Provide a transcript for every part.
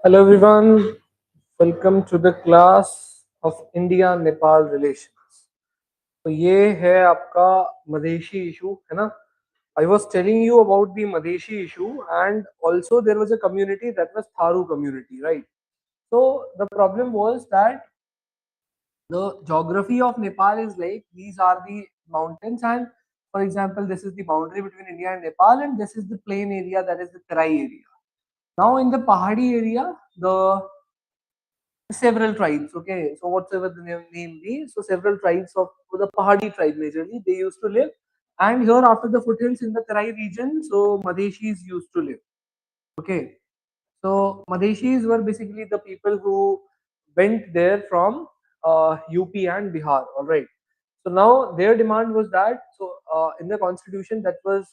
Hello everyone, welcome to the class of India-Nepal Relations. तो ये है आपका मधेशी issue है ना? I was telling you about the Madheshi issue, and also there was a community that was Tharu community, right? So the problem was that the geography of Nepal is like these are the mountains, and for example this is the boundary between India and Nepal, and this is the plain area, that is the Terai area. Now in the Pahadi area, the several tribes, okay, so whatsoever the name be, so several tribes of the Pahadi tribe majorly they used to live, and here after the foothills in the Terai region, so Madheshis used to live. Okay, so Madheshis were basically the people who went there from UP and Bihar. All right. So now their demand was that, so in the constitution that was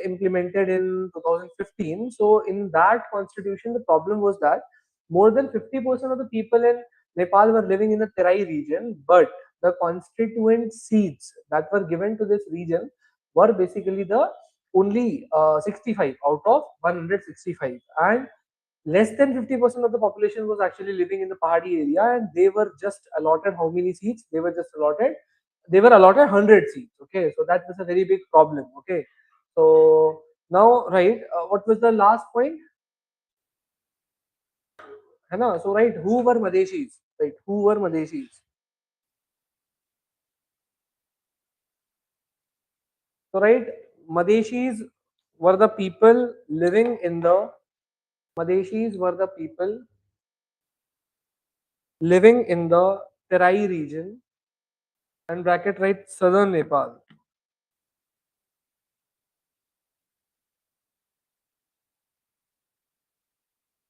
implemented in 2015. So in that constitution, the problem was that more than 50% of the people in Nepal were living in the Terai region, but the constituent seats that were given to this region were basically the only 65 out of 165, and less than 50% of the population was actually living in the Pahadi area, and they were just allotted how many seats? They were allotted 100 seats. Okay, so that was a very big problem. Okay, so now, right, what was the last point? है ना? So right, who were Madheshis? Right, who were Madheshis? So right, Madheshis were the people living in the Madheshis were the people living in the Terai region, and bracket right, southern Nepal.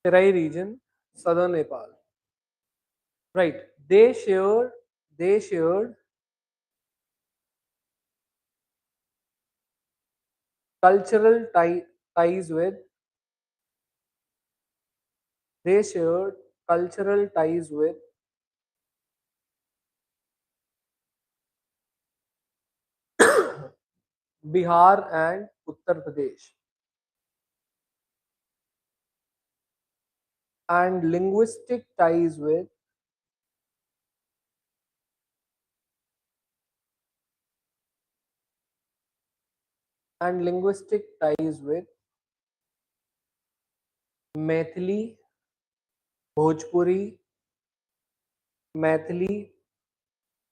Terai region, southern Nepal. Right. They shared cultural ties with they shared cultural ties with Bihar and Uttar Pradesh, and linguistic ties with Maithili, Bhojpuri, Maithili,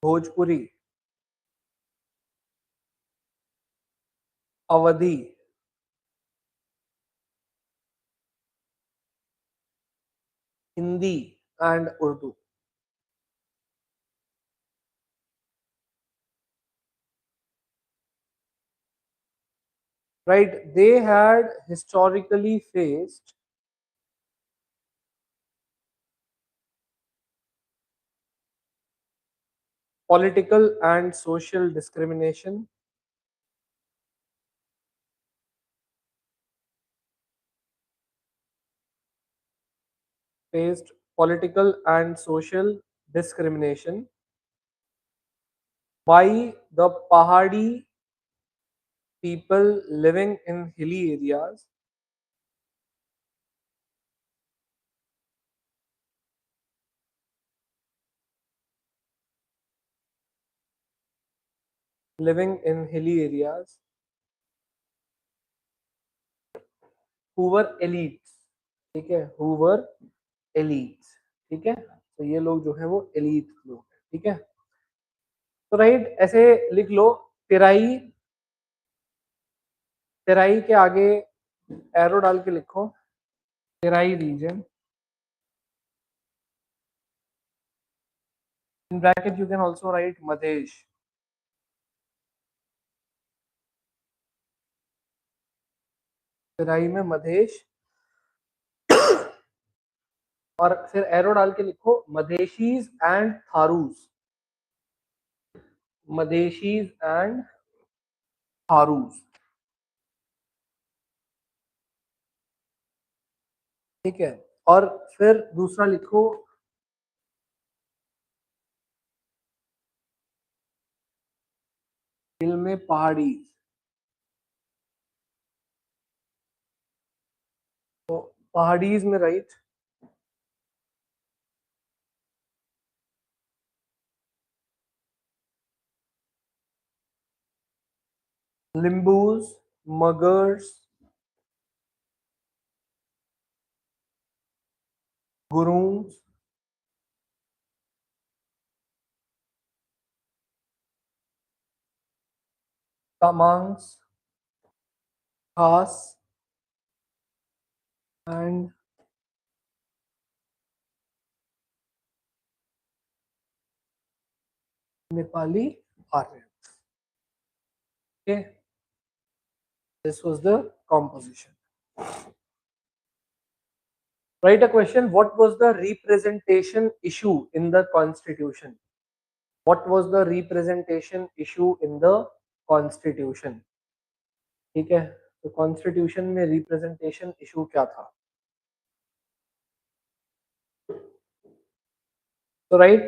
Bhojpuri, Awadhi, Hindi, and Urdu. Right, they had historically faced political and social discrimination, faced political and social discrimination by the Pahadi people living in hilly areas, living in hilly areas who were elites. ठीक है, who were elites. ठीक है, तो ये लोग जो है वो elite लोग हैं. ठीक है, तो राइट ऐसे लिख लो. तेराई तेराई के आगे एरो डाल के लिखो Terai region. In bracket you can also write Madhesh. Terai में मधेश, और फिर एरो डाल के लिखो मधेशीज एंड थारूस. मधेशीज एंड थारूस. ठीक है, और फिर दूसरा लिखो दिल में पहाड़ी. तो पहाड़ीज में right लिम्बूज, Magars, Gurungs, Tamangs, Khas and Nepali Aryan. Okay, this was the composition. Write a question. What was the representation issue in the constitution? What was the representation issue in the constitution? ठीक है, तो कॉन्स्टिट्यूशन में रिप्रेजेंटेशन इशू क्या था? तो write,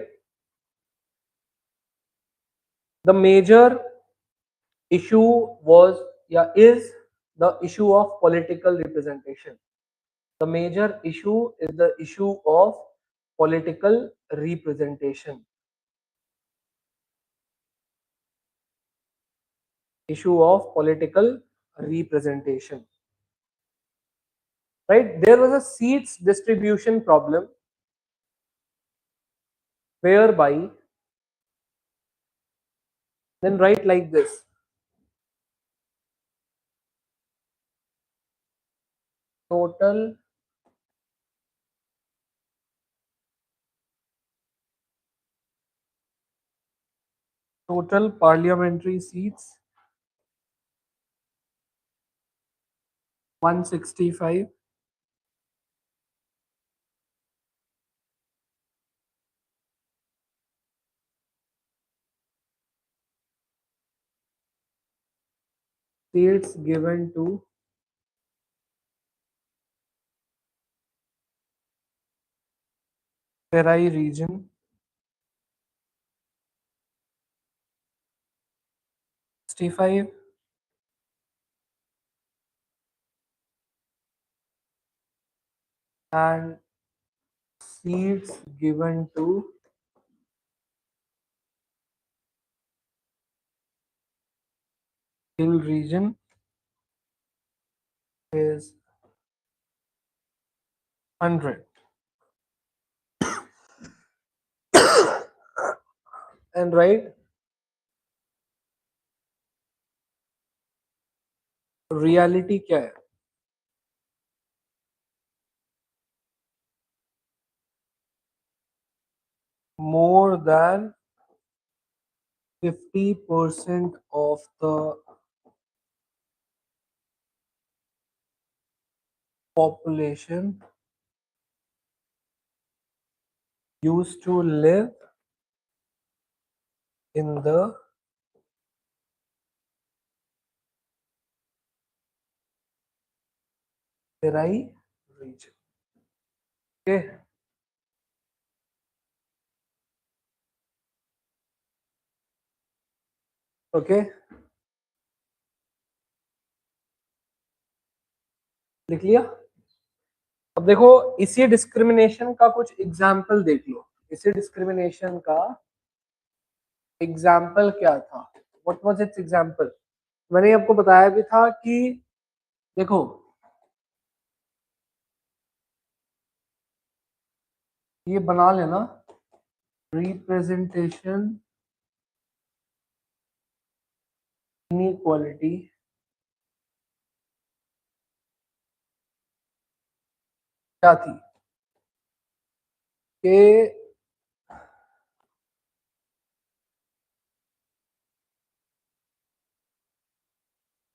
the major issue was, yeah, is the issue of political representation. The major issue is the issue of political representation. Issue of political representation. Right? There was a seats distribution problem whereby, then write like this. Total parliamentary seats 165. Seats given to Terai region 65, and seats given to hill region is 100. And write reality क्या है? More than 50% of the population used to live in the Terai region. Okay. Okay. लिख लिया? अब देखो, इसी discrimination का कुछ example देख लो. इसी डिस्क्रिमिनेशन का एग्जाम्पल क्या था? What was it's example? मैंने आपको बताया भी था कि देखो, ये बना लेना, रिप्रेजेंटेशन इनइक्वालिटी क्या थी कि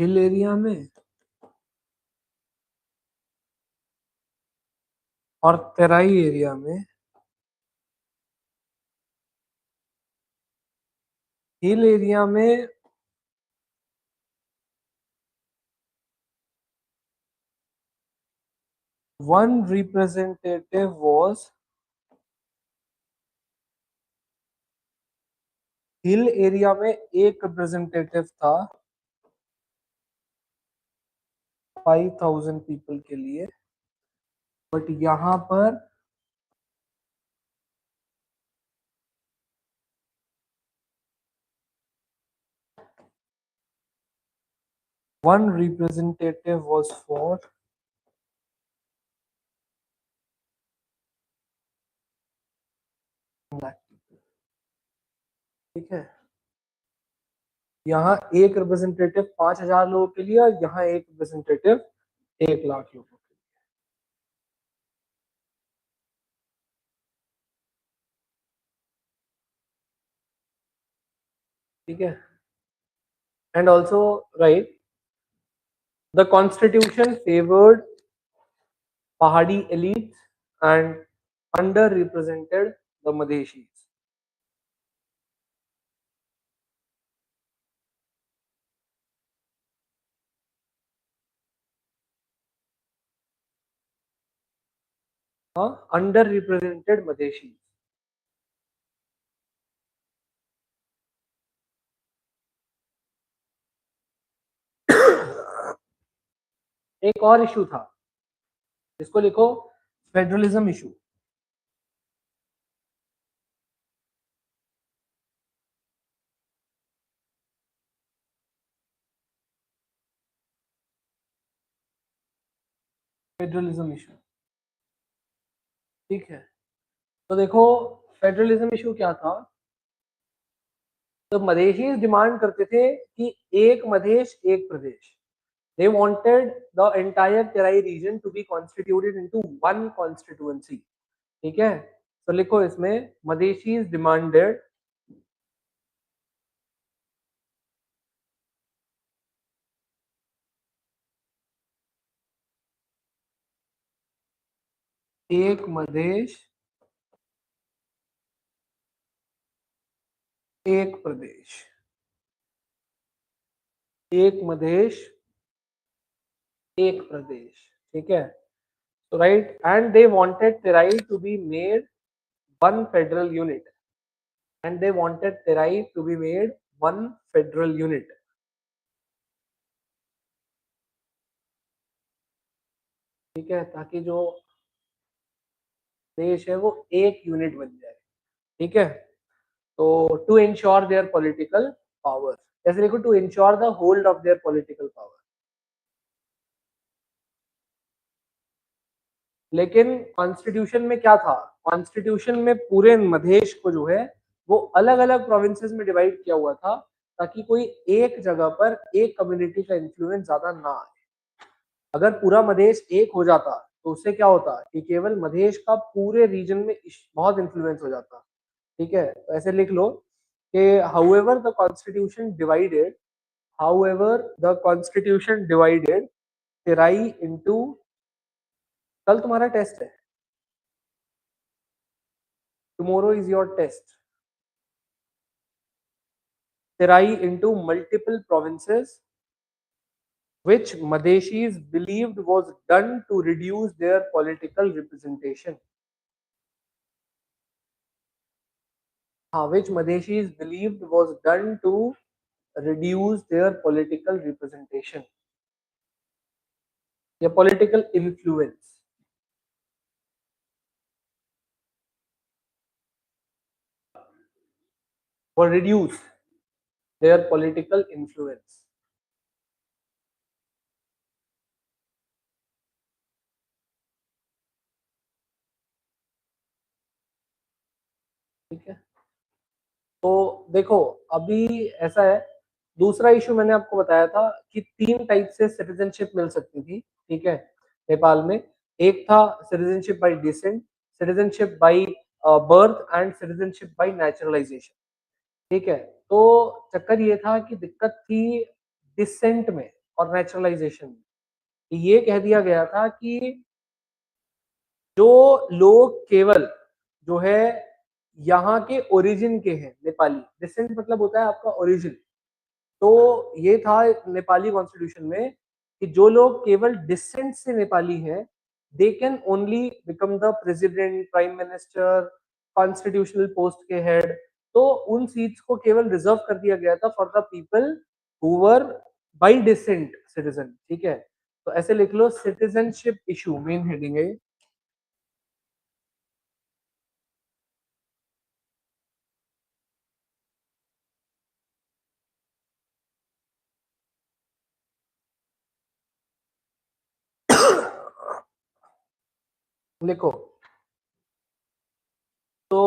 हिल एरिया में और तेराई एरिया में, हिल एरिया में one representative was, hill area में एक रिप्रेजेंटेटिव था 5000 पीपल के लिए, बट यहाँ पर one representative was for black people. ठीक है, यहाँ एक रिप्रेजेंटेटिव 5,000 लोगों के लिए और यहाँ एक रिप्रेजेंटेटिव 1,00,000 लोगों के लिए. ठीक है, and also right the constitution favoured Pahari elite and under represented the Madheshis. हाँ, अंडर रिप्रेजेंटेड मधेशीज. एक और इशू था, इसको लिखो फेडरलिज्म इशू. Federalism issue. ठीक है, तो देखो फेडरलिज्म इशू क्या था. तो मधेशी डिमांड करते थे कि एक मधेश एक प्रदेश. They wanted the entire Terai region to be constituted into one constituency. ठीक है, तो लिखो इसमें मधेशीज डिमांडेड एक मधेश एक प्रदेश. एक मधेश एक प्रदेश. ठीक है, तो write and they wanted Terai to be made one federal unit. And they wanted Terai to be made one federal unit. ठीक है, ताकि जो देश है वो एक यूनिट बन जाए. ठीक है, तो to ensure their political power. जैसे देखो to ensure the hold of their political power. लेकिन कॉन्स्टिट्यूशन में क्या था, कॉन्स्टिट्यूशन में पूरे मधेश को जो है वो अलग अलग प्रोविंसेस में डिवाइड किया हुआ था ताकि कोई एक जगह पर एक कम्युनिटी का इन्फ्लुएंस ज्यादा ना आए. अगर पूरा मधेश एक हो जाता तो उससे क्या होता कि केवल मधेश का पूरे रीजन में बहुत इन्फ्लुएंस हो जाता. ठीक है, तो ऐसे लिख लो कि however the constitution divided however the constitution divided Terai into, कल तुम्हारा टेस्ट है, tomorrow is your test. Terai into multiple provinces which Madheshis believed was done to reduce their political representation. हाँ, which Madheshis believed was done to reduce their political representation या political influence. or reduce their political influence. ठीक है, तो देखो अभी ऐसा है. दूसरा इशू मैंने आपको बताया था कि 3 टाइप से सिटीजनशिप मिल सकती थी. ठीक है, नेपाल में एक था citizenship by decent, citizenship by birth and citizenship by naturalisation. ठीक है, तो चक्कर ये था कि दिक्कत थी डिसेंट में और नेचुरलाइजेशन में. ये कह दिया गया था कि जो लोग केवल जो है यहाँ के ओरिजिन के हैं नेपाली. डिसेंट मतलब होता है आपका ओरिजिन. तो ये था नेपाली कॉन्स्टिट्यूशन में कि जो लोग केवल डिसेंट से नेपाली हैं they can only become the president, prime minister, constitutional post के हेड. तो उन सीट्स को केवल रिजर्व कर दिया गया था for the people who were bye decent citizen. ठीक है, तो ऐसे लिख लो सिटीजनशिप इशू मेन हेडिंग है. लिखो। तो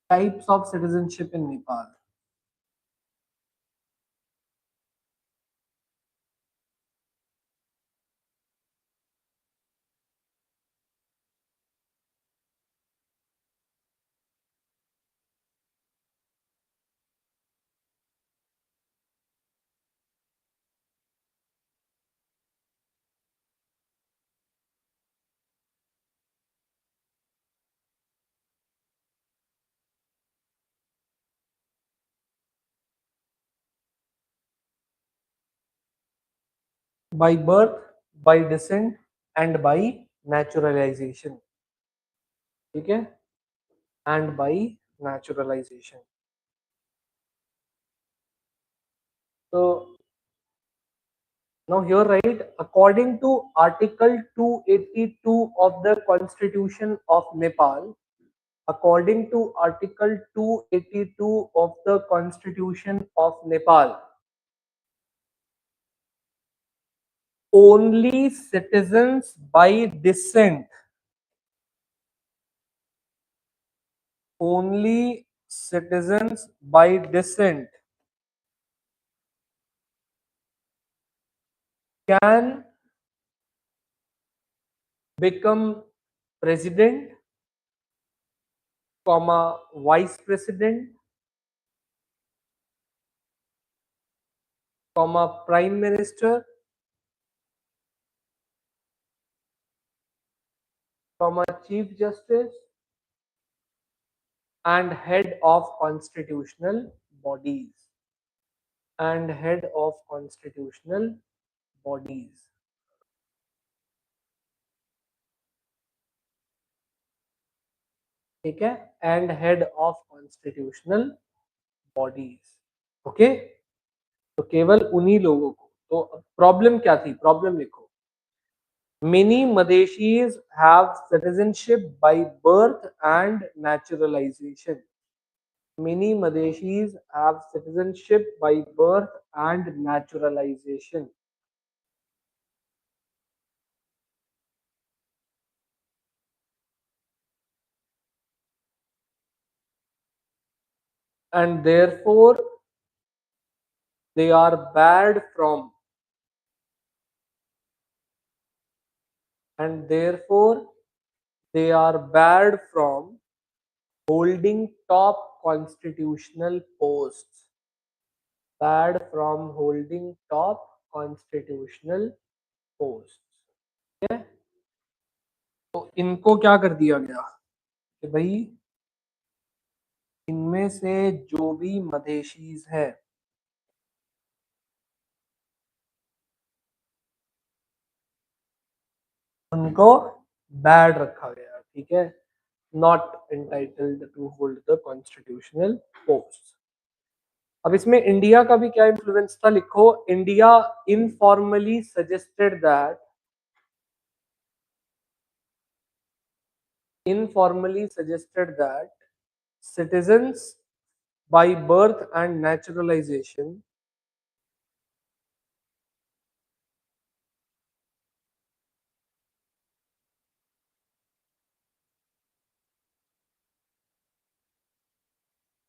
types of citizenship in Nepal. By birth, bye decent and bye naturalisation. ठीक है, एंड बाय नेचुरलाइजेशन। तो now here right, according to article 282 of the constitution of Nepal, according to article 282 of the constitution of Nepal, only citizens by descent, only citizens by descent can become president, comma vice president, comma prime minister, comma chief justice, and head of constitutional bodies, and head of constitutional bodies। ठीक है, and head of constitutional bodies. Okay, तो केवल उन्हीं लोगों को। तो problem क्या थी, प्रॉब्लम लिखो। Many Madheshis have citizenship by birth and naturalisation. Many Madheshis have citizenship by birth and naturalisation. And therefore they are barred from, and therefore they are barred from holding top constitutional posts, barred from holding top constitutional posts। ठीक है, तो इनको क्या कर दिया गया कि भाई इनमें से जो भी मदेशीज है उनको बैड रखा गया। ठीक है, not entitled to hold the constitutional post. अब इसमें इंडिया का भी क्या इन्फ्लुएंस था, लिखो। India informally suggested that, informally suggested that citizens by birth and naturalization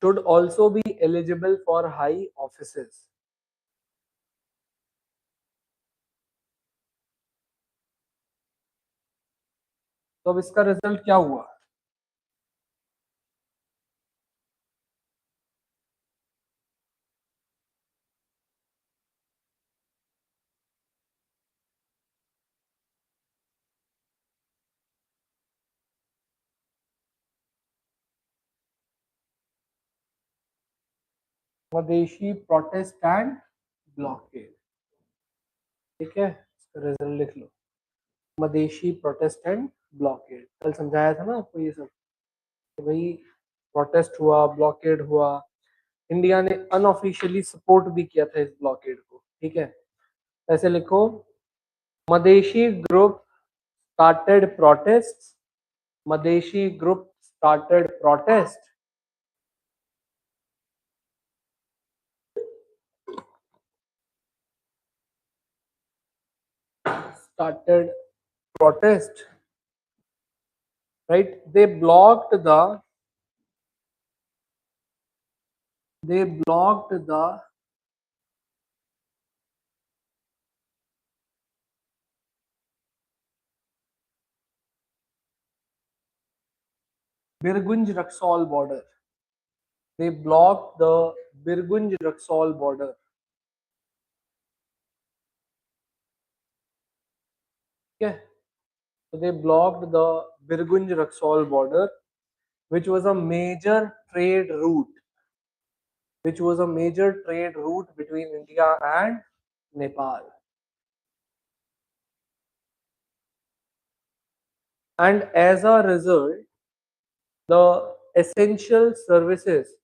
should also be eligible for high offices। तो अब इसका रिजल्ट क्या हुआ, स्वदेशी प्रोटेस्ट एंड ब्लॉकेड। ठीक है, इसका रिजल्ट लिख लो, मदेशी प्रोटेस्ट एंड ब्लॉकेड। कल समझाया था ना आपको ये सब कि भाई प्रोटेस्ट हुआ, ब्लॉकेड हुआ, इंडिया ने अनऑफिशियली सपोर्ट भी किया था इस ब्लॉकेड को। ठीक है, ऐसे लिखो, Madeshi group started protests. Madeshi group started protest. Started protest. Right? They blocked the Birgunj Raxol border. They blocked the Birgunj Raxol border. Okay. So they blocked the Birgunj Raxol border, which was a major trade route, between India and Nepal. And as a result, the essential services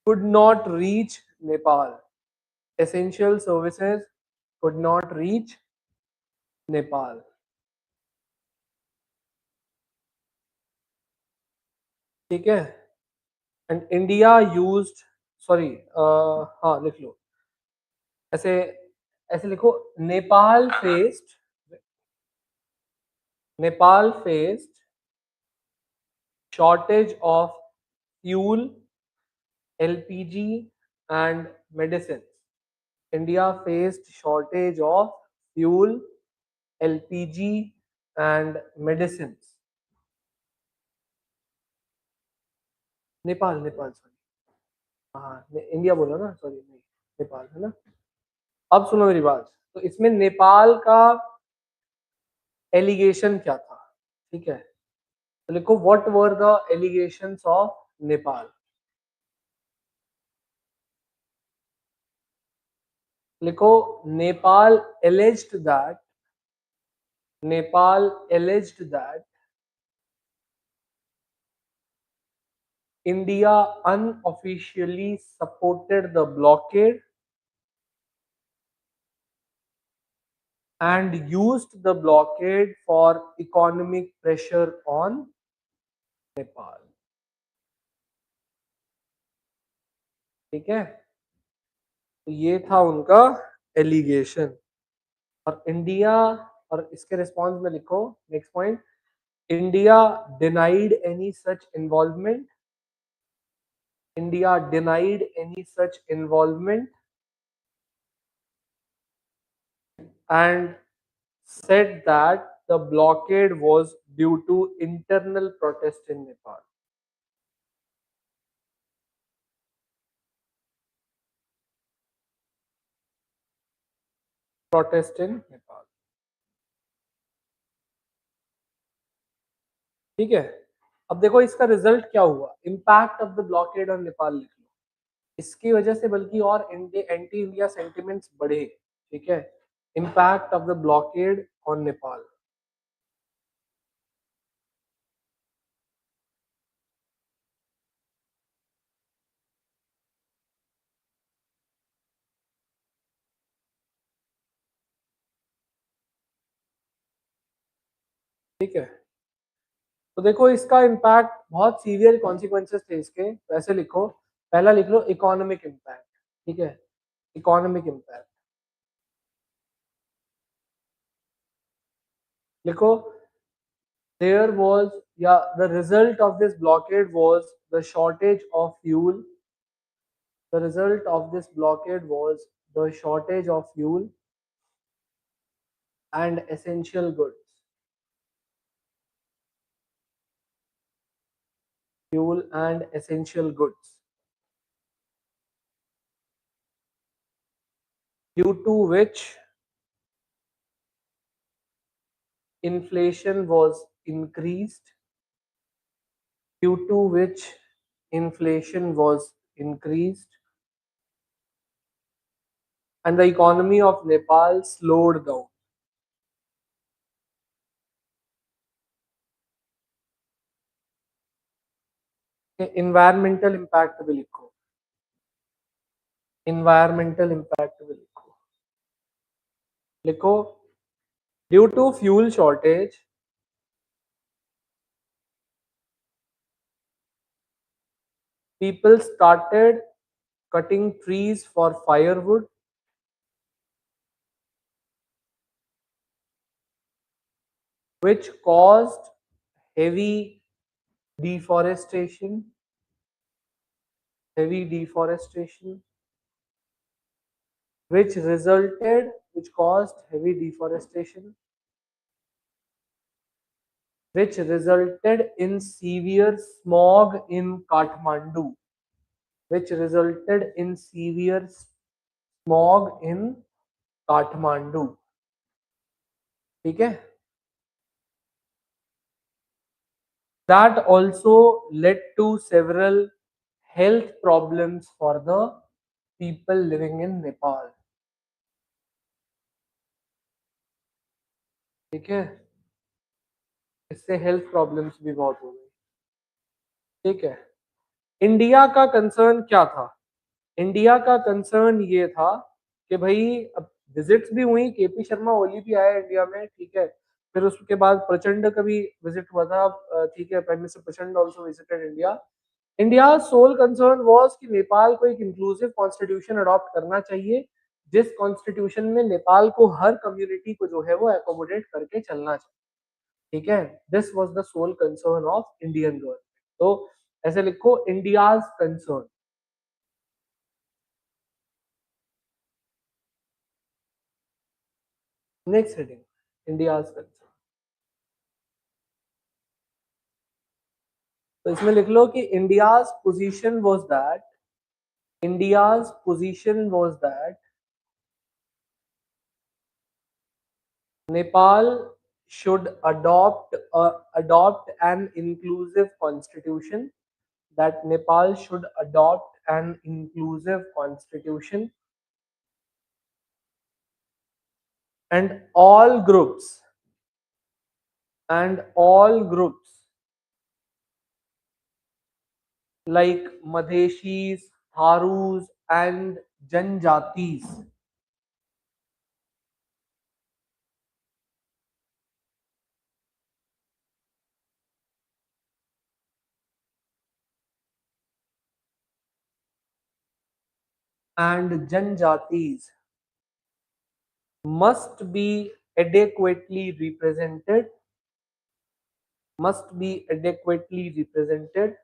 could not reach Nepal. Essential services could not reach Nepal. ठीक है? And India used, sorry, हाँ लिख लो, ऐसे ऐसे लिखो, Nepal faced shortage of fuel, LPG and medicines. India faced shortage of fuel, LPG and medicines. Nepal sorry, हाँ India बोला ना, सॉरी नहीं, नेपाल है ना। अब सुनो मेरी बात, तो इसमें नेपाल का एलिगेशन क्या था, ठीक है? तो लिखो what were the allegations of Nepal. लिखो Nepal alleged that India unofficially supported the blockade and used the blockade for economic pressure on Nepal. ठीक है, तो ये था उनका एलिगेशन. और इंडिया, और इसके रिस्पॉन्स में लिखो next point, India denied any such involvement. India denied any such involvement and said that the blockade was due to internal protest in Nepal. Protest in Nepal. ठीक है, अब देखो इसका रिजल्ट क्या हुआ. Impact of the blockade on Nepal लिख लो. इसकी वजह से बल्कि और एंटी इंडिया सेंटिमेंट्स बढ़े. ठीक है, impact of the blockade on Nepal. ठीक है, तो देखो इसका इम्पैक्ट, बहुत सीवियर कॉन्सिक्वेंसेस थे इसके. तो ऐसे लिखो, पहला लिख लो इकोनॉमिक इम्पैक्ट. ठीक है, इकोनॉमिक इम्पैक्ट लिखो. there was, yeah, the result of this blockade was the shortage of fuel. The result of this blockade was the shortage of and essential goods. Fuel and essential goods, due to which inflation was increased. Due to which inflation was increased and the economy of Nepal slowed down. Environmental impact भी लिखो, environmental impact भी लिखो, लिखो due to fuel shortage people started cutting trees for firewood, which caused heavy deforestation, heavy deforestation, which caused heavy deforestation, which resulted in severe smog in Kathmandu, which resulted in severe smog in Kathmandu. ठीक है? That also led to several health problems for the people living in Nepal. ठीक है, इससे health problems भी बहुत हो गई. ठीक है, इंडिया का कंसर्न क्या था? इंडिया का कंसर्न ये था कि भाई अब विजिट्स भी हुई, केपी शर्मा ओली भी आया इंडिया में, ठीक है, फिर उसके बाद प्रचंड का भी विजिट हुआ था, ठीक है, prime minister Prachanda also visited India. India sole concern was कि नेपाल को एक इंक्लूसिव कॉन्स्टिट्यूशन अडॉप्ट करना चाहिए, जिस कॉन्स्टिट्यूशन में नेपाल को हर कम्युनिटी को जो है वो एकोमोडेट करके चलना चाहिए. ठीक है, this was the sole concern of Indian government. तो ऐसे लिखो, India's concern. Next heading, India's concern. तो इसमें लिख लो कि India's position was that Nepal should adopt an inclusive constitution, that Nepal should adopt an inclusive constitution, and all groups like Madheshis, Tharus and Janjatis and Janjatis must be adequately represented, must be adequately represented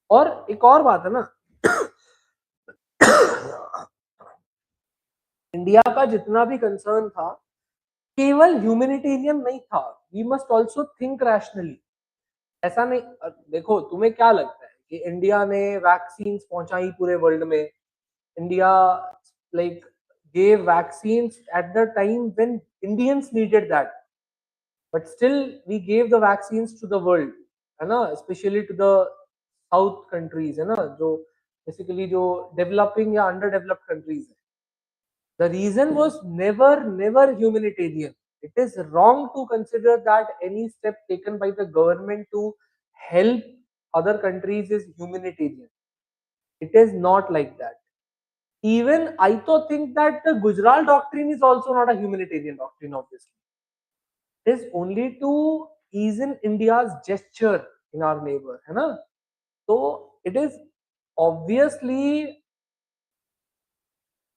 और एक और बात है ना, India का जितना भी concern था केवल ह्यूमैनिटेरियन नहीं था, we must also think rationally. ऐसा नहीं, देखो तुम्हें क्या लगता है कि इंडिया ने वैक्सीन पहुंचाई पूरे वर्ल्ड में, India like gave vaccines at the time when Indians needed that, but still we gave the vaccines to the world, है ना, specially to the south countries, है ना, जो बेसिकली जो डेवलपिंग या अंडर डेवलप्ड कंट्रीज है. The reason was never humanitarian. It is wrong to consider that any step taken by the government to help other countries is humanitarian. It is not like that. Even I to think that the Gujarat doctrine is also not a humanitarian doctrine, obviously. It is only to ease in India's gesture in our neighbor, है ना? So it is obviously,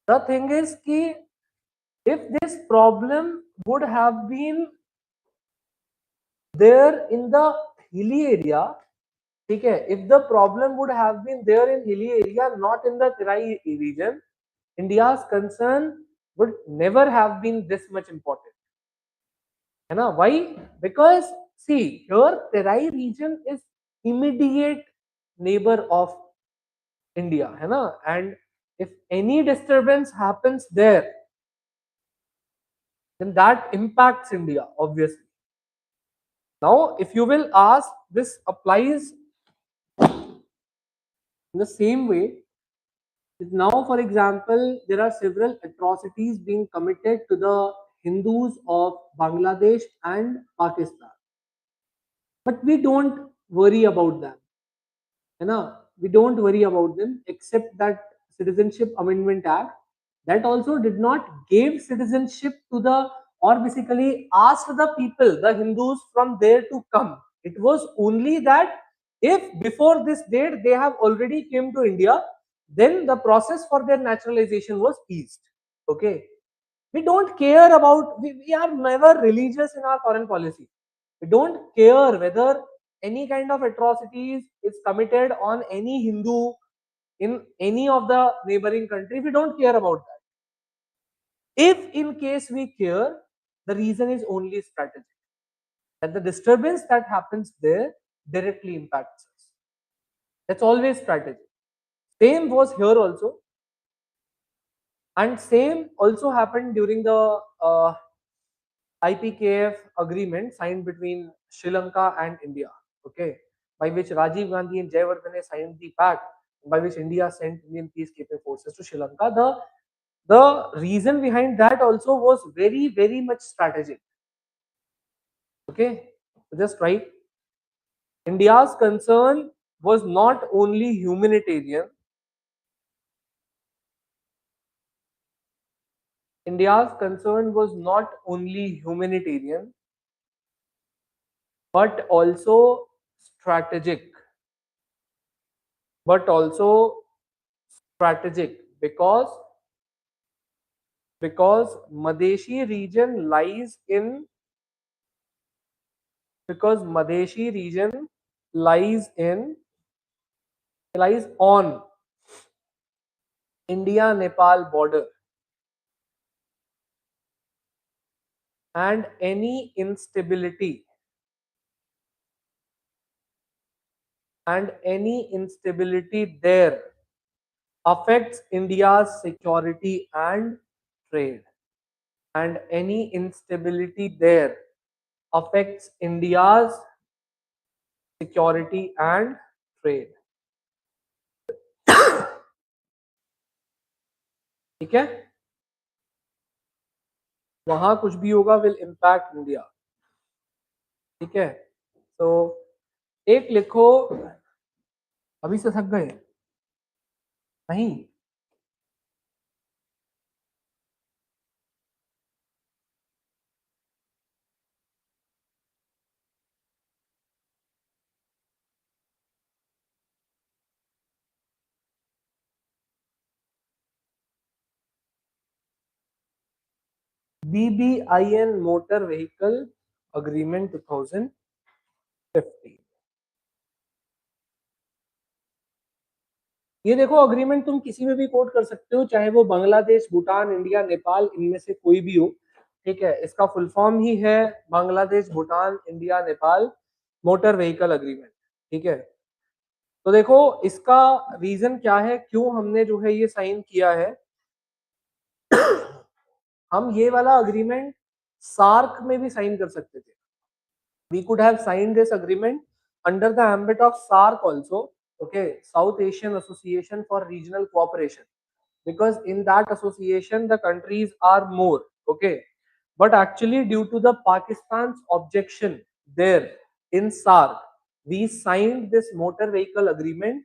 the thing is कि if this problem would have been there in the hilly area, ठीक है, if the problem would have been there in hilly area, not in the Terai region, India's concern would never have been this much important, है ना? Why? Because see, here Terai region is immediate neighbor of India, है ना, and if any disturbance happens there, then that impacts India, obviously. Now, if you will ask, this applies in the same way Now, for example, there are several atrocities being committed to the Hindus of Bangladesh and Pakistan, but we don't worry about them. है ना? We don't worry about them, except that Citizenship Amendment Act that also did not give citizenship to the, or basically asked the people, the Hindus from there to come. It was only that if before this date they have already came to India, then the process for their naturalization was eased. Okay, we don't care about, we are never religious in our foreign policy. We don't care whether any kind of atrocities is committed on any Hindu in any of the neighboring country. We don't care about that. If in case we care, the reason is only strategic. That the disturbance that happens there directly impacts us. That's always strategic. Same was here also, and same also happened during the IPKF agreement signed between Sri Lanka and India, okay, by which Rajiv Gandhi and Jayawardene signed the pact by which India sent Indian peacekeeping forces to Sri Lanka. The reason behind that also was very, very much strategic. Okay, so just right. India's concern was not only humanitarian. India's concern was not only humanitarian, but also strategic. But also strategic because Madeshi region lies in because Madeshi region lies in lies on India-Nepal border, and any instability there affects India's security and trade, and any instability there affects India's security and trade. ठीक है, वहां कुछ भी होगा will impact India. ठीक है, तो एक लिखो. अभी से थक गए? नहीं. BBIN motor vehicle agreement 2050. ये देखो, अग्रीमेंट तुम किसी में भी कोट कर सकते हो, चाहे वो बांग्लादेश, भूटान, इंडिया, नेपाल, इनमें से कोई भी हो. ठीक है, इसका फुल फॉर्म ही है Bangladesh, Bhutan, India, Nepal motor vehicle agreement. ठीक है, तो देखो इसका रीजन क्या है, क्यों हमने जो है ये साइन किया है. हम ये वाला अग्रीमेंट सार्क में भी साइन कर सकते थे. We could have signed this agreement under the ambit of SAARC also, okay, South Asian Association for Regional Cooperation, because in that association the countries are more, okay, but actually due to the Pakistan's objection there in SAARC, we signed this motor vehicle agreement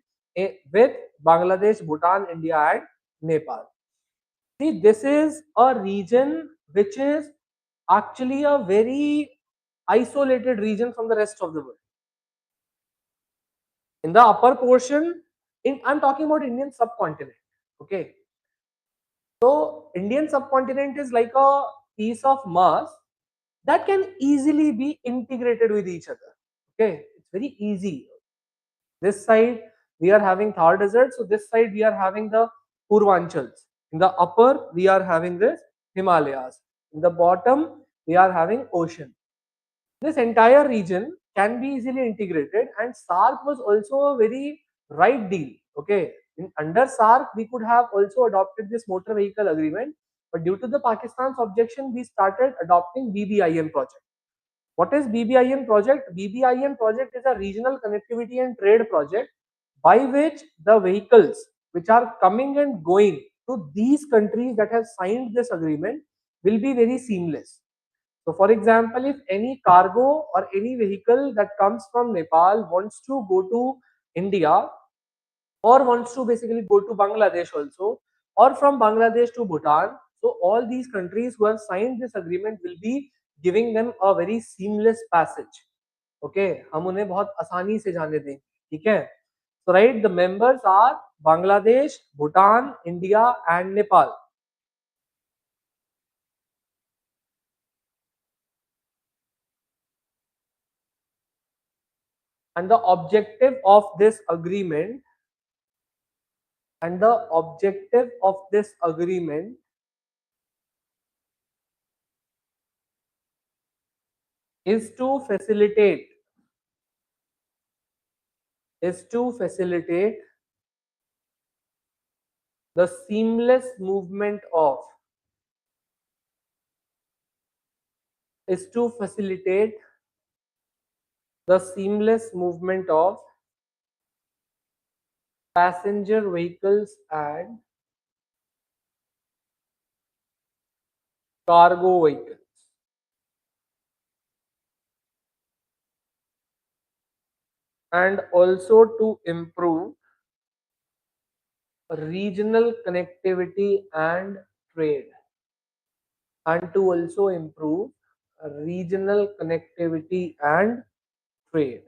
with Bangladesh, Bhutan, India and Nepal. See, this is a region which is actually a very isolated region from the rest of the world. In the upper portion, I'm talking about Indian subcontinent. Okay, so Indian subcontinent is like a piece of Mars that can easily be integrated with each other. Okay, it's very easy. This side we are having Thar Desert, so this side we are having the Purvanchals. In the upper we are having this Himalayas. In the bottom we are having ocean. This entire region can be easily integrated, and SAARC was also a very right deal. Okay, under SAARC we could have also adopted this motor vehicle agreement, but due to the Pakistan's objection we started adopting BBIN project. What is BBIN project? BBIN project is a regional connectivity and trade project by which the vehicles which are coming and going to these countries that have signed this agreement will be very seamless. So, for example, if any cargo or any vehicle that comes from Nepal wants to go to India or wants to basically go to Bangladesh also, or from Bangladesh to Bhutan, so all these countries who have signed this agreement will be giving them a very seamless passage. Okay, हम उन्हें बहुत आसानी से जाने दें, ठीक है. So right, the members are Bangladesh, Bhutan, India and Nepal. And the objective of this agreement is to facilitate the seamless movement of is to facilitate the seamless movement of passenger vehicles and cargo vehicles, and also to improve regional connectivity and trade, and to also improve regional connectivity and trade.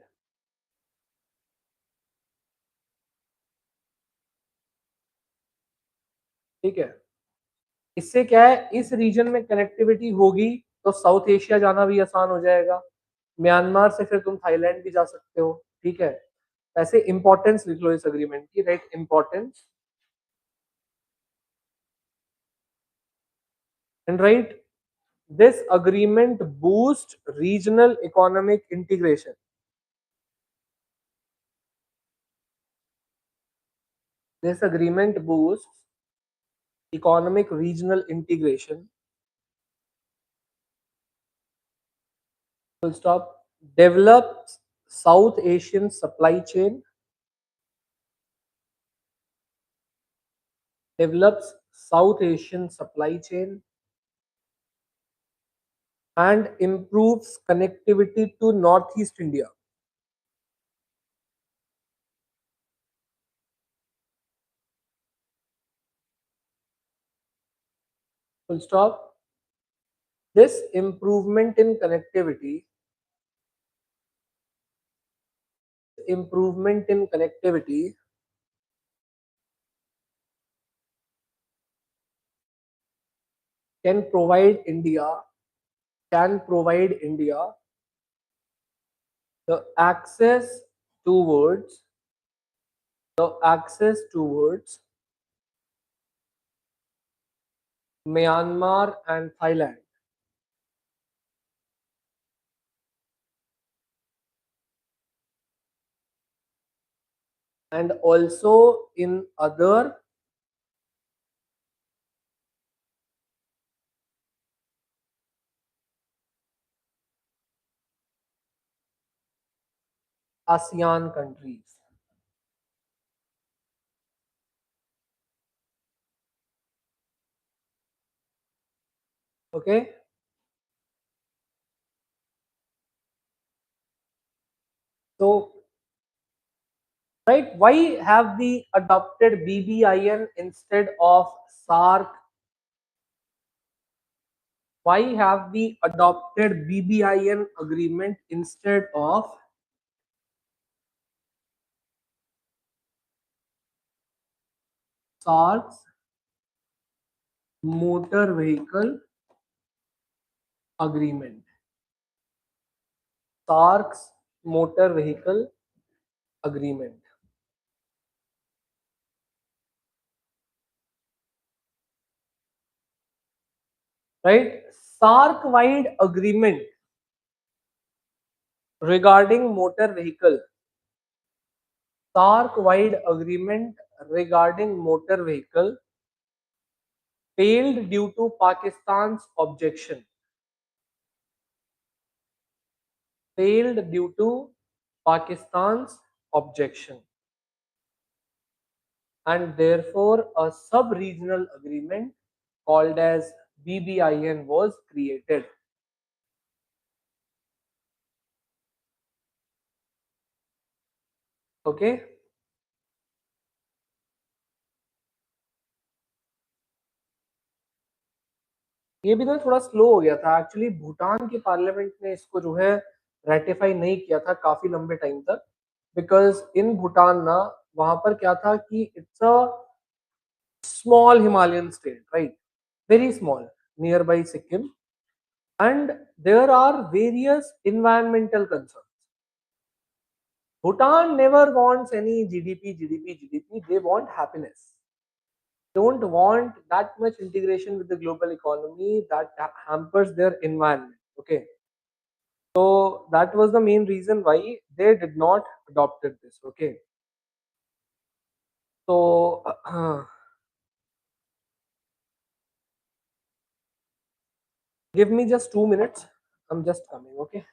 ठीक है. इससे क्या है, इस reason में connectivity होगी तो south Asia जाना भी आसान हो जाएगा. म्यांमार से फिर तुम थाईलैंड भी जा सकते हो. ठीक है. ऐसे इंपॉर्टेंस लिख लो इस अग्रीमेंट की. Right, importance and right, this agreement boosts regional economic integration. This agreement boosts economic regional integration. Full stop. Develops South Asian supply chain. Develops South Asian supply chain. And improves connectivity to Northeast India. Full stop. This improvement in connectivity can provide India the access towards Myanmar and Thailand, and also in other ASEAN countries. Okay. So, right, why have we adopted BBIN instead of SARC? Why have we adopted BBIN agreement instead of SARC's motor vehicle agreement? SARC's motor vehicle agreement. Right? SARC-wide agreement regarding motor vehicle. SARC-wide agreement regarding motor vehicle failed due to Pakistan's objection. Failed due to Pakistan's objection. and therefore a sub-regional agreement called as BBIN was created. Okay. ये भी ना थोड़ा slow हो गया था actually, Bhutan के parliament ने इसको जो है रेटिफाई नहीं किया था काफी लंबे टाइम तक, बिकॉज इन भूटान ना, वहां पर क्या था कि it's a small Himalayan state, right, very small, near by Sikkim, and there are various environmental concerns. Bhutan never wants any GDP. They want happiness. Don't want that much integration with the global economy that hampers their environment. Okay, so that was the main reason why they did not adopted this. Okay, so give me just 2 minutes. I'm just coming. Okay.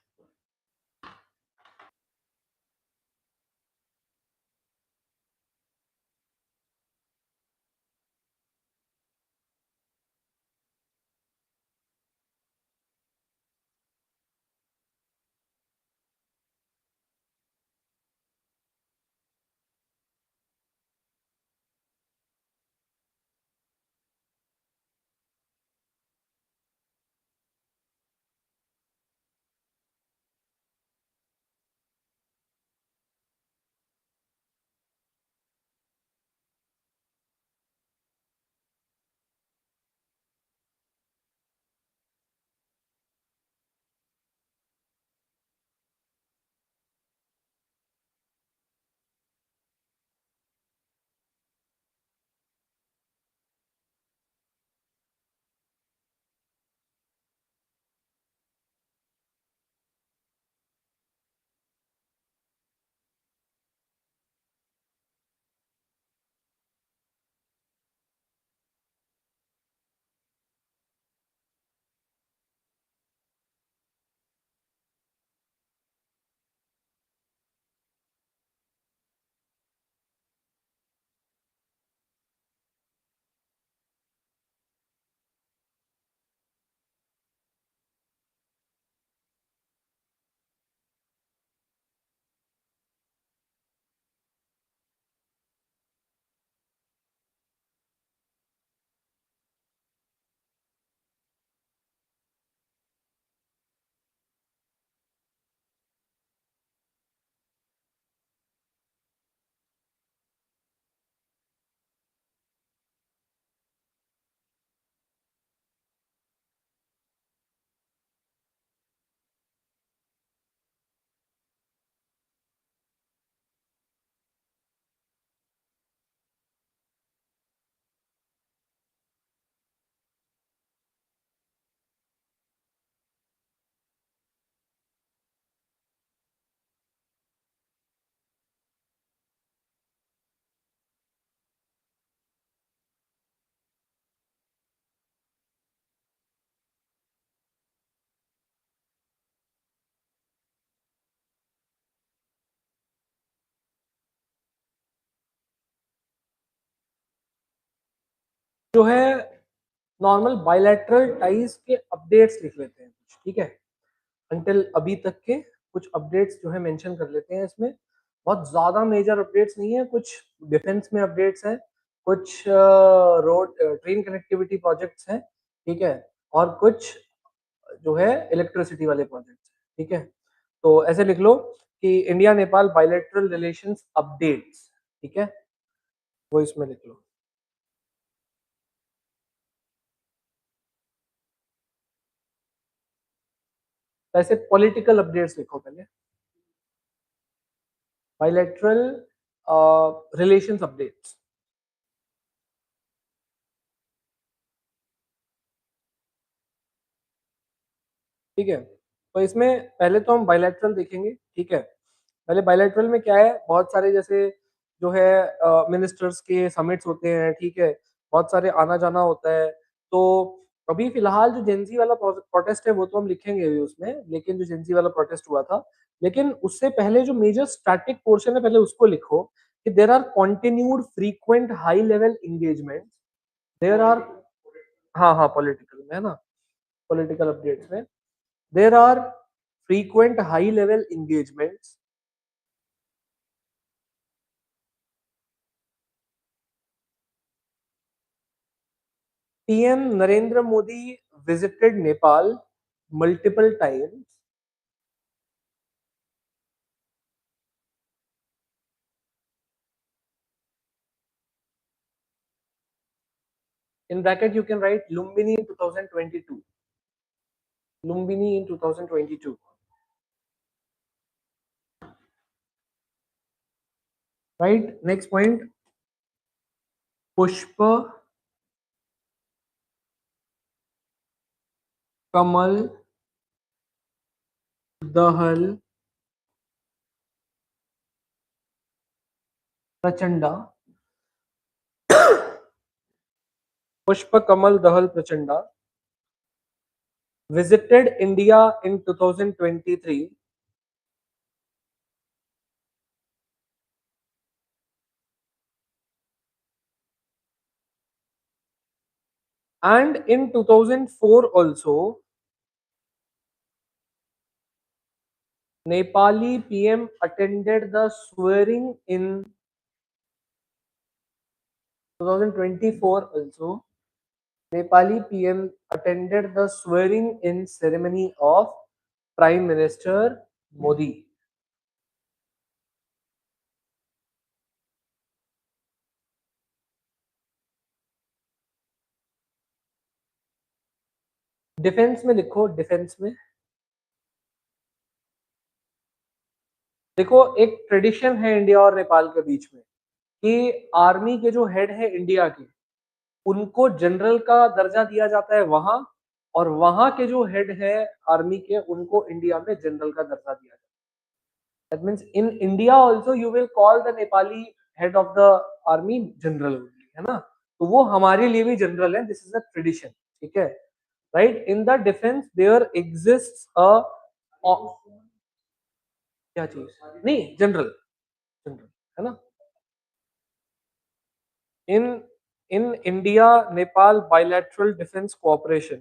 जो है normal bilateral ties के updates लिख लेते हैं कुछ, ठीक है, until अभी तक के कुछ अपडेट्स जो है मेंशन कर लेते हैं इसमें। बहुत ज्यादा मेजर अपडेट्स नहीं है, कुछ डिफेंस में अपडेट्स हैं, कुछ रोड ट्रेन कनेक्टिविटी प्रोजेक्ट्स हैं, ठीक है, और कुछ जो है इलेक्ट्रिसिटी वाले प्रोजेक्ट्स हैं, ठीक है। तो ऐसे लिख लो कि India Nepal bilateral relations updates, ठीक है, वो इसमें लिख लो। तो ऐसे पॉलिटिकल अपडेट्स लिखो पहले, बायलैटरल रिलेशंस अपडेट्स, ठीक है। तो इसमें पहले तो हम बायलैटरल देखेंगे, ठीक है। पहले बायलैटरल में क्या है, बहुत सारे जैसे जो है मिनिस्टर्स के समिट्स होते हैं, ठीक है, बहुत सारे आना जाना होता है। तो अभी फिलहाल जो जेंजी वाला प्रोटेस्ट है वो तो हम लिखेंगे भी उसमें, लेकिन जो जेंजी वाला प्रोटेस्ट हुआ था, लेकिन उससे पहले जो मेजर स्टैटिक पोर्शन है पहले उसको लिखो कि there are continued frequent high level engagements, there are, हाँ पॉलिटिकल में है ना, पॉलिटिकल अपडेट्स में there are frequent high level engagements PM Narendra Modi visited Nepal multiple times. In bracket, you can write Lumbini in 2022. Lumbini in 2022. Right? Next point. Pushpa Kamal Dahal Prachanda. Pushpa Kamal Dahal Prachanda visited India in 2023 and in 2004 also. Nepali PM attended the swearing in 2024 also. Nepali PM attended the swearing in ceremony of Prime Minister Modi. Defence में लिखो, defence में देखो, एक tradition है India और नेपाल के बीच में कि आर्मी के जो हेड है इंडिया के, उनको जनरल का दर्जा दिया जाता है वहां, और वहां के जो हेड है आर्मी के, उनको इंडिया में जनरल का दर्जा दिया जाता है. That means in India also you will call the Nepali head of the army general, है ना. तो वो हमारे लिए भी जनरल है. This is a tradition. ठीक है. Right. In the defence there exists a, क्या चीज, नहीं जनरल, जनरल है ना. In India Nepal bilateral defense cooperation,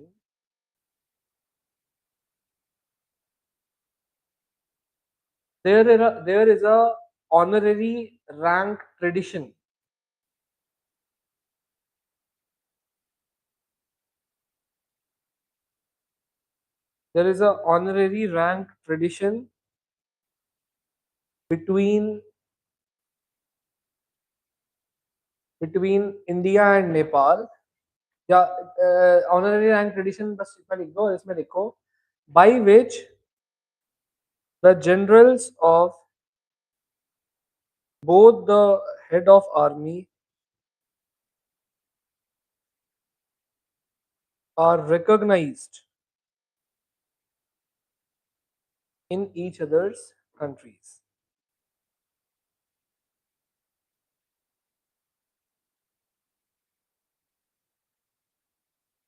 there is a honorary rank tradition. There is a honorary rank tradition between India and Nepal. या honorary rank tradition बस इतना लिख दो, इसमें लिखो by which the generals of both the head of army are recognized in each other's countries.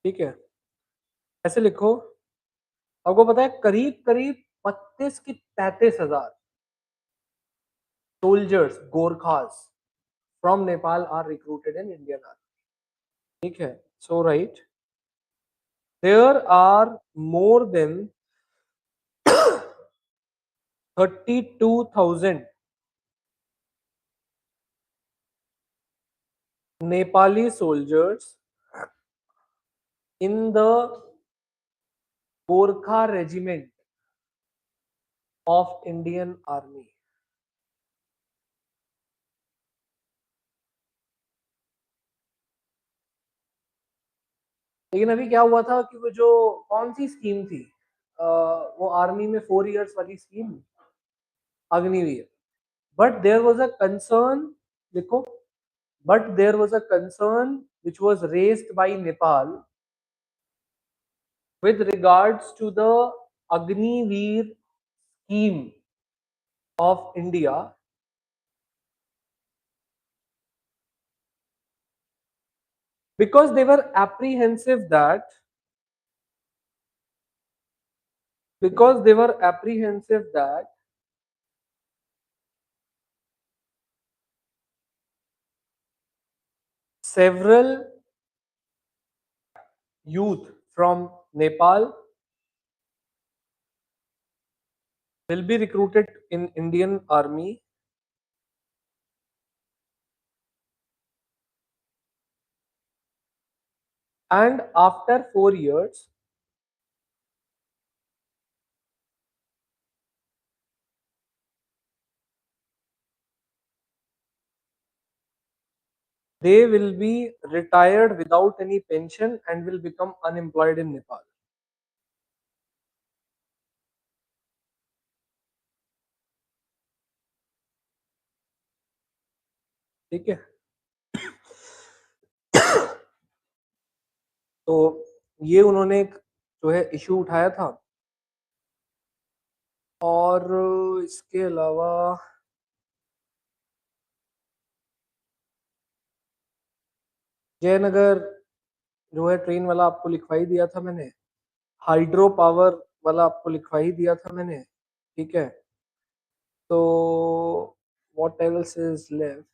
ठीक है. ऐसे लिखो. आपको पता है करीब करीब 32 की 33,000 soldiers, Gorkhas from Nepal are recruited in Indian army. ठीक है. So right, there are more than 32,000 Nepali soldiers in the Gorkha regiment of Indian Army. लेकिन अभी क्या हुआ था कि वो जो कौन सी स्कीम थी, वो आर्मी में 4 इयर्स वाली scheme, Agniveer. But there was a concern, देखो, but there was a concern which was raised by Nepal with regards to the Agniveer scheme of India, because they were apprehensive that because they were apprehensive that several youth from Nepal will be recruited in Indian Army, and after 4 years they will be retired without any pension and will become unemployed in Nepal. ठीक है, तो ये उन्होंने एक जो है issue उठाया था। और इसके अलावा जयनगर जो है ट्रेन वाला आपको लिखवा ही दिया था मैंने, हाइड्रो पावर वाला आपको लिखवा ही दिया था मैंने, ठीक है। तो व्हाट एल्स इज लेफ्ट,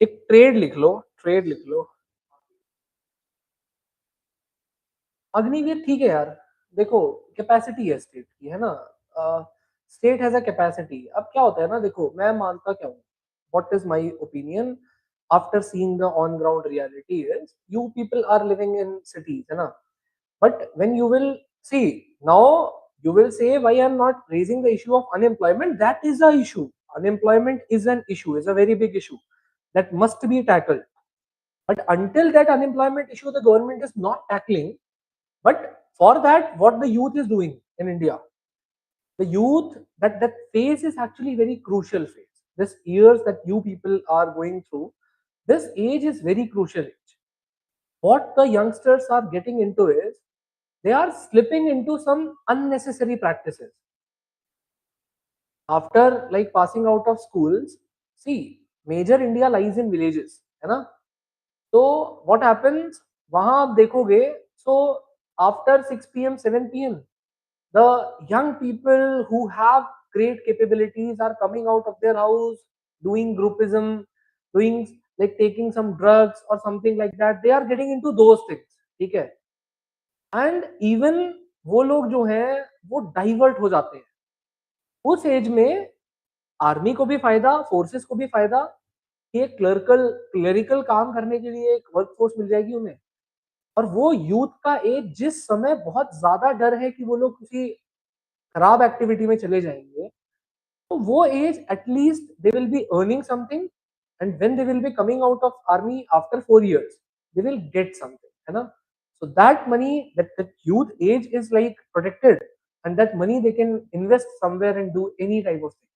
एक ट्रेड लिख लो, ट्रेड लिख लो। अग्निवीर ठीक है यार, देखो कैपेसिटी है स्टेट की, है ना, स्टेट हैज अ कैपेसिटी। अब क्या होता है ना, देखो मैं मानता क्या हूँ, what is my opinion after seeing the on ground reality is you people are living in cities, है ना, but when you will see now you will say why I'm not raising the issue of unemployment. That is a issue. Unemployment is an issue, is a very big issue that must be tackled. But until that unemployment issue the government is not tackling, but for that what the youth is doing in India, the youth, that phase is actually very crucial phase. This years that you people are going through, this age is very crucial age. What the youngsters are getting into is they are slipping into some unnecessary practices after like passing out of schools. See, major India lies in villages, है ना, तो what happens वहां आप देखोगे, so after 6 p.m 7 p.m the young people who have great capabilities are coming out of their house, doing groupism, doing like taking some drugs or something like that, they are getting into those things, ठीक है। And even वो लोग जो हैं वो divert हो जाते हैं उस एज में, आर्मी को भी फायदा, फोर्सेस को भी फायदा कि एक क्लरिकल काम करने के लिए एक वर्क फोर्स मिल जाएगी उन्हें। और वो यूथ का एज जिस समय बहुत ज्यादा डर है कि वो लोग किसी खराब एक्टिविटी में चले जाएंगे, तो वो age at least they will be earning something, and when they will be coming out of army after 4 years they will get something, है ना। So that money, that youth age is like protected, and that money they can invest somewhere and do any type of thing,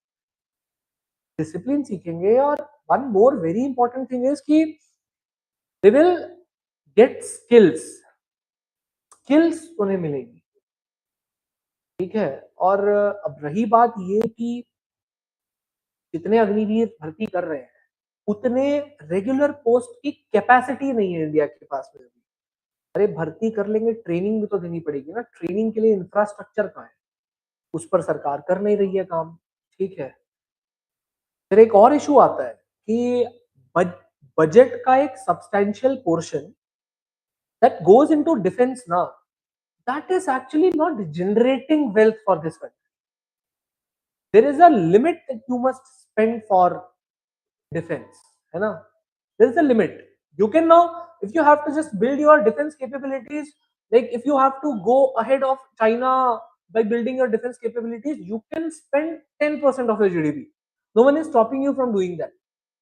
discipline सीखेंगे। और one more very important thing is कि they will get skills, skills उन्हें मिलेगी, ठीक है। और अब रही बात ये कि जितने अग्निवीर भर्ती कर रहे हैं उतने रेगुलर पोस्ट की कैपेसिटी नहीं है इंडिया के पास में अभी। अरे भर्ती कर लेंगे, ट्रेनिंग भी तो देनी पड़ेगी ना, ट्रेनिंग के लिए इंफ्रास्ट्रक्चर कहाँ है, उस पर सरकार कर नहीं रही है काम, ठीक है। फिर एक और इशू आता है कि बजट का एक substantial portion that goes into defence ना, that is actually not generating wealth for this country. There is a limit that you must spend for defense, है ना, there is a limit. You can now, if you have to just build your defense capabilities, like if you have to go ahead of China by building your defense capabilities, you can spend 10% of your GDP. No one is stopping you from doing that.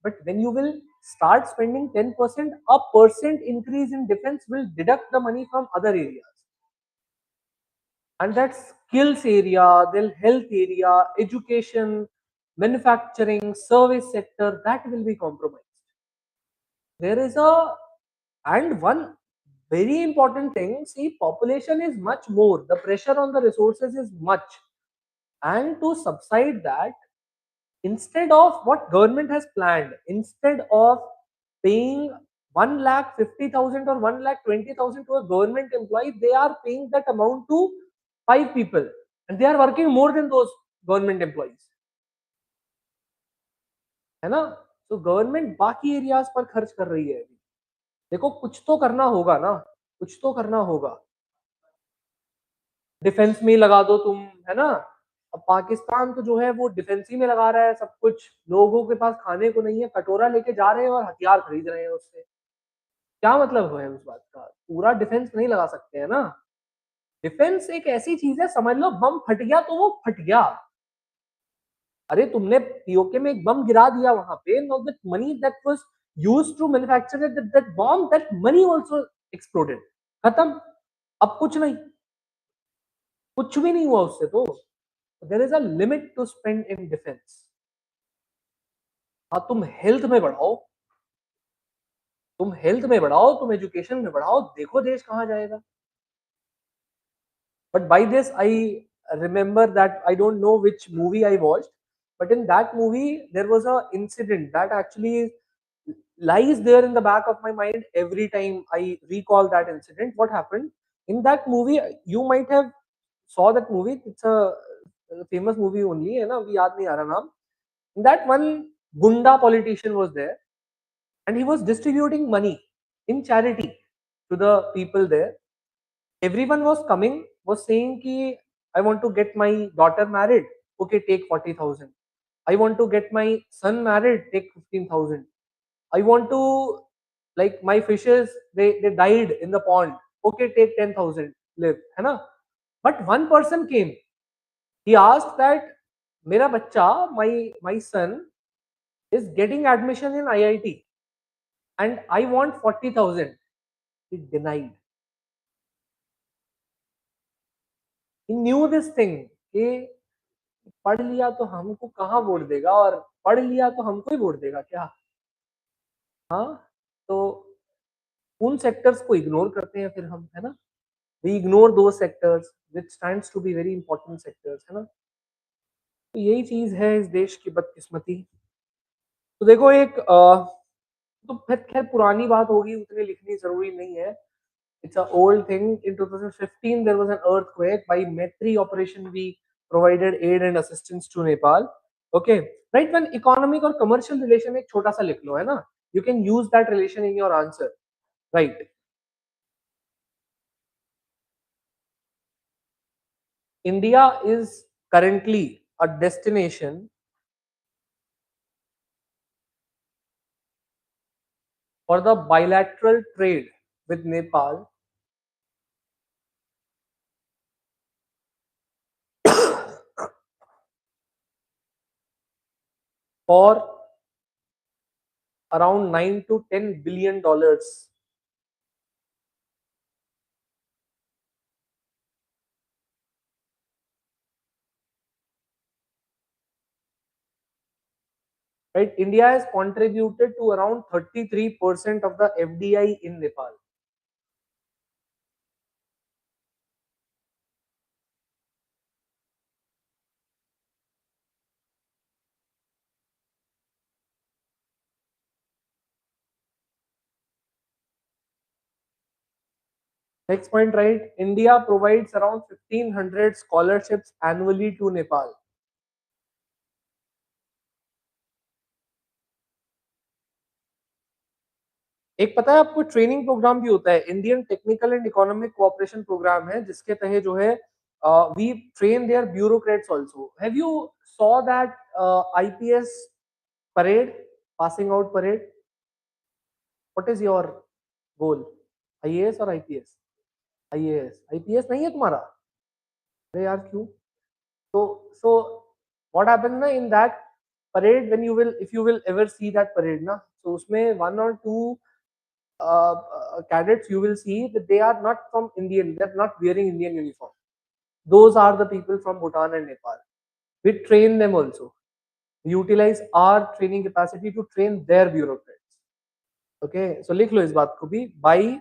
But when you will start spending 10%, a percent increase in defense will deduct the money from other areas. And that skills area, then health area, education, manufacturing, service sector, that will be compromised. There is a, and one very important thing, see, population is much more, the pressure on the resources is much, and to subside that, instead of what government has planned, instead of paying 1,50,000 or 1,20,000 to a government employee, they are paying that amount to 5 people, and they are working more than those government employees. है ना। तो government बाकी areas पर खर्च कर रही है अभी। देखो कुछ तो करना होगा ना, कुछ तो करना होगा। डिफेंस में ही लगा दो तुम, है ना। अब पाकिस्तान तो जो है वो डिफेंस ही में लगा रहा है सब कुछ, लोगों के पास खाने को नहीं है, कटोरा लेके जा रहे हैं और हथियार खरीद रहे हैं उससे। क्या मतलब है उस बात का, पूरा डिफेंस नहीं लगा सकते हैं ना। डिफेंस एक ऐसी चीज है, समझ लो बम फट गया तो वो फट गया। अरे तुमने पीओके में एक बम गिरा दिया वहां पे, know that money that was used to manufacture that bomb, that money also exploded. खत्म। अब कुछ नहीं, कुछ भी नहीं हुआ उससे तो। There is a limit to spend in defence. हाँ तुम हेल्थ में बढ़ाओ, तुम हेल्थ में बढ़ाओ, तुम एजुकेशन में बढ़ाओ, देखो देश कहाँ जाएगा। But by this, I remember that I don't know which movie I watched, but in that movie there was a incident that actually lies there in the back of my mind every time I recall that incident. What happened in that movie? You might have saw that movie. It's a famous movie only, है ना? अभी याद नहीं आ रहा नाम. In that one Gunda politician was there, and he was distributing money in charity to the people there. Everyone was coming, was saying ki I want to get my daughter married, okay, take 40,000. I want to get my son married, take 15,000. I want to, like, my fishes, they died in the pond, okay, take 10,000, live, है ना. But one person came, he asked that मेरा बच्चा, my son is getting admission in IIT and I want 40,000. He denied. He knew this thing कि पढ़ लिया तो हमको कहाँ वोट देगा, और पढ़ लिया तो हमको ही वोट देगा क्या। हाँ, तो उन सेक्टर्स को इग्नोर करते हैं फिर हम, है ना। वी इग्नोर दो sectors which stands to be very important sectors, है ना। तो यही चीज है इस देश की बदकिस्मती। तो देखो एक तो फिर खैर पुरानी बात होगी, उतनी लिखनी जरूरी नहीं है। It's a old thing. In 2015, there was an earthquake. By Metri operation, we provided aid and assistance to Nepal. Okay, right? When economic or commercial relation एक छोटा सा लिख लो, है ना? You can use that relation in your answer, right? India is currently a destination for the bilateral trade with Nepal for around $9 to $10 billion. Right? India has contributed to around 33% of the FDI in Nepal. Next point, right? India provides around 1,500 scholarships annually to Nepal. एक पता है आपको training programme भी होता है, Indian technical and economic cooperation programme है, जिसके तहत जो है we train their bureaucrats also. Have you saw that IPS parade, passing out parade? What is your goal, IAS और आईपीएस? आईएएस, आईपीएस नहीं है तुम्हारा? अरे यार क्यों? So what happens na in that parade, when you will, if you will ever see that parade na, so usme one or two cadets you will see that they are not from Indian, they are not wearing Indian uniform. Those are the people from Bhutan and Nepal. We train them also. We utilize our training capacity to train their bureaucrats. Okay, so लिख लो इस बात को भी. By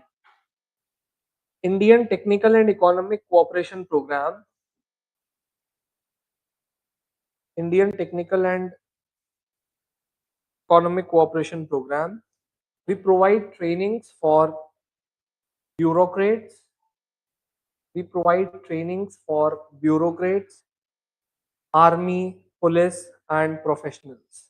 Indian Technical and Economic Cooperation Program, Indian Technical and Economic Cooperation Program, we provide trainings for bureaucrats. We provide trainings for bureaucrats, army, police, and professionals.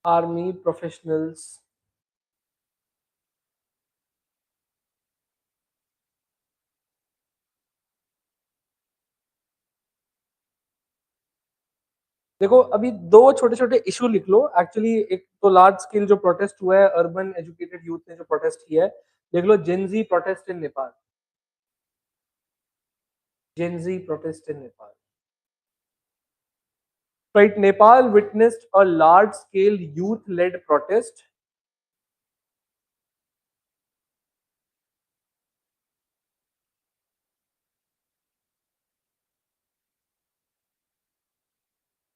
Army professionals. देखो अभी दो छोटे छोटे इशू लिख लो एक्चुअली। एक तो large scale जो protest हुआ है, अर्बन एजुकेटेड यूथ ने जो प्रोटेस्ट किया है, देख लो Gen Z protest in Nepal. Gen Z protest in Nepal. Right, Nepal witnessed a large scale youth led protest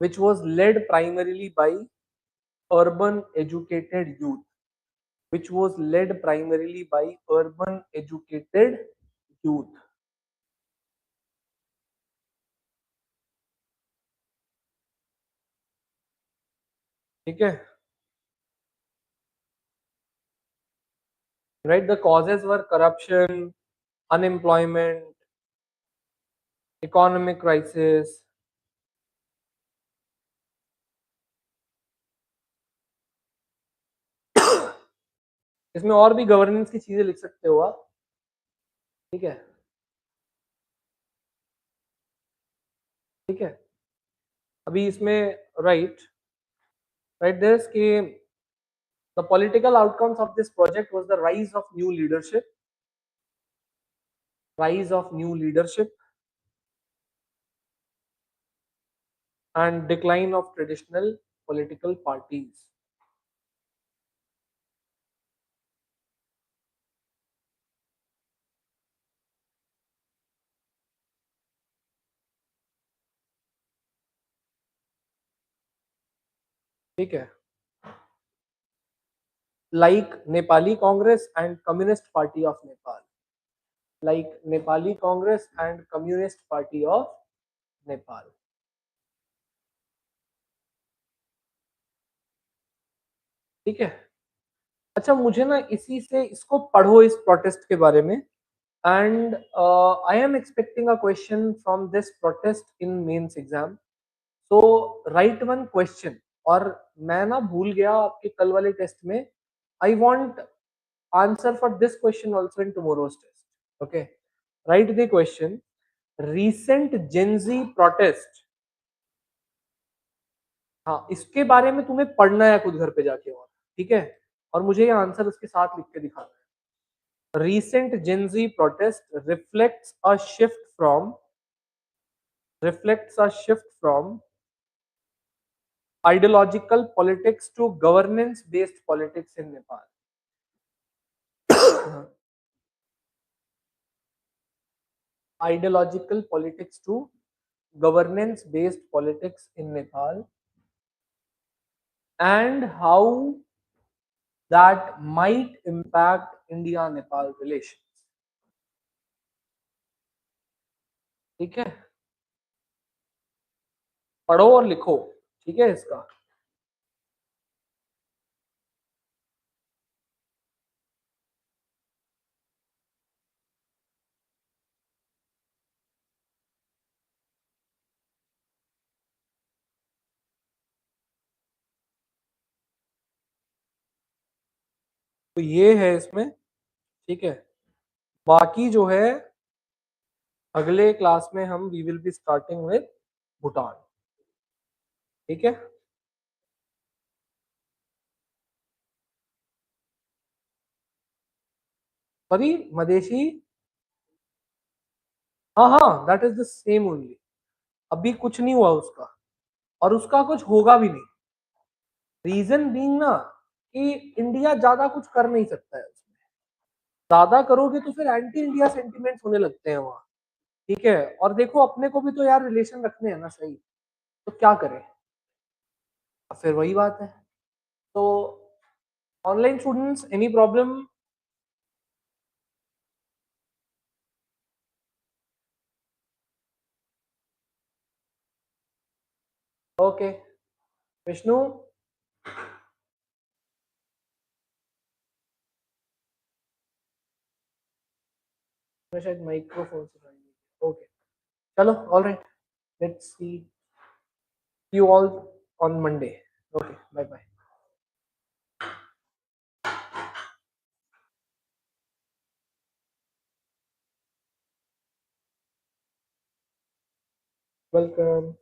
which was led primarily by urban educated youth, which was led primarily by urban educated youth। ठीक है, right, the causes were corruption, unemployment, economic crisis। इसमें और भी governance की चीजें लिख सकते हो आप। ठीक है, ठीक है। अभी इसमें राइट, राइट दिस कि the political outcomes of this project was the rise of new leadership, rise of new leadership and decline of traditional political parties। ठीक है, like Nepali Congress and Communist Party of Nepal, like Nepali Congress and Communist Party of Nepal। ठीक है, अच्छा मुझे ना इसी से इसको पढ़ो इस प्रोटेस्ट के बारे में, and I am expecting a question from this protest in mains exam. तो राइट वन क्वेश्चन। और मैं ना भूल गया आपके कल वाले टेस्ट में, I want answer for this question also in tomorrow's test. Okay, write the question, recent Gen Z protest. हाँ, इसके बारे में तुम्हें पढ़ना है खुद घर पे जाके, और ठीक है, और मुझे ये आंसर उसके साथ लिख के दिखाना है। Recent Gen Z protest reflects a shift from ideological politics to governance based politics in Nepal। Ideological politics to governance based politics in Nepal, and how that might impact India-Nepal relations। ठीक है, पढ़ो और लिखो। ठीक है, इसका तो ये है इसमें। ठीक है, बाकी जो है अगले क्लास में हम we will be starting with Bhutan. ठीक है, सॉरी, मदेशी। हाँ हाँ, that is the same only. अभी कुछ नहीं हुआ उसका, और उसका कुछ होगा भी नहीं। रीजन बीइंग ना कि इंडिया ज्यादा कुछ कर नहीं सकता है उसमें। ज्यादा करोगे तो फिर एंटी इंडिया सेंटिमेंट्स होने लगते हैं वहां। ठीक है, और देखो अपने को भी तो यार रिलेशन रखने हैं ना सही, तो क्या करें। अब फिर वही बात है। तो online students, any problem? Okay, Vishnu. मैं शायद माइक्रोफोन से। ओके, चलो, all right, let's see you all on Monday. Okay, bye bye. Welcome.